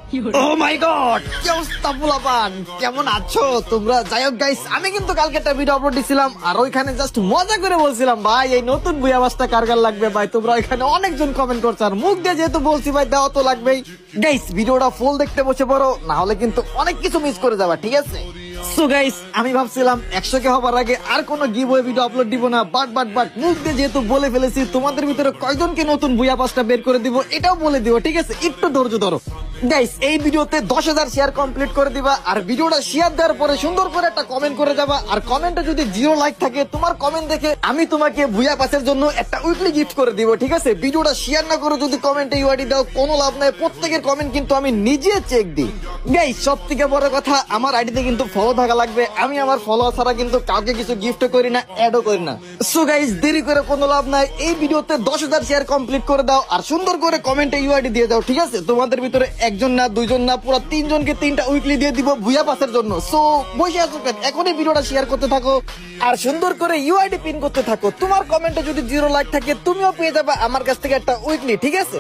ও মাই god, কি অবস্থা পোলাপান, কেমন আছো তোমরা? যাই হোক গাইস, আমি কিন্তু কালকে একটা ভিডিও আপলোড দিছিলাম আর ওইখানে জাস্ট মজা করে বলছিলাম ভাই এই নতুন বুয়া বাসটা কার কার লাগবে। ভাই তোমরা ওইখানে অনেকজন কমেন্ট করছো আর মুখ দিয়ে যেহেতু বলছি ভাই দেওয়া তো লাগবেই। গাইস ভিডিওটা ফুল দেখতে বসে পড়ো, না হলে কিন্তু অনেক কিছু মিস করে যাবা, ঠিক আছে? সো গাইস আমি ভাবছিলাম 100K হবার আগে আর কোনো গিভওয়ে ভিডিও আপলোড দিব না, বাট মুখ দিয়ে যেহেতু বলে ফেলেছি, তোমাদের ভিতরে কয়জনকে নতুন বুয়া পাসটা বের করে দিব এটাও বলে দিব, ঠিক আছে? একটু ধৈর্য ধরো গাইস। এই ভিডিওতে 10,000 শেয়ার কমপ্লিট করে দিবা আর ভিডিওটা শেয়ার দেওয়ার পরে সুন্দর করে একটা কমেন্ট করে যাবা। আর কমেন্টে যদি 0 লাইক থাকে, তোমার কমেন্ট দেখে আমি তোমাকে বুয়া পাসের জন্য একটা উইকলি গিফট করে দিব, ঠিক আছে? ভিডিওটা শেয়ার না করে যদি কমেন্টে ইউআইডি দাও কোনো লাভ নাই, প্রত্যেকের কমেন্ট কিন্তু আমি নিজে চেক দিই। গাইস সব থেকে বড় কথা, আমার আইডিতে কিন্তু ফলো থাকা লাগবে। আমি আমার ফলোয়ার ছাড়া কিন্তু কাউকে কিছু গিফট করি না, অ্যাডও করি না। সো গাইস দেরি করে কোনো লাভ নাই, এই ভিডিওতে 10,000 শেয়ার কমপ্লিট করে দাও আর সুন্দর করে কমেন্টে ইউআইডি দিয়ে দাও, ঠিক আছে? তোমাদের ভিতরে একজন না, দুইজন না, পুরো 3 জনকে 3টা উইকলি দিয়ে দিব ভুয়া পাসের জন্য। সো বসে আছো কেন? এখনই ভিডিওটা শেয়ার করতে থাকো আর সুন্দর করে ইউআইডি পিন করতে থাকো। তোমার কমেন্টে যদি 0 লাইক থাকে, তুমিও পেয়ে যাবে আমার কাছ থেকে একটা উইকলি, ঠিক আছে?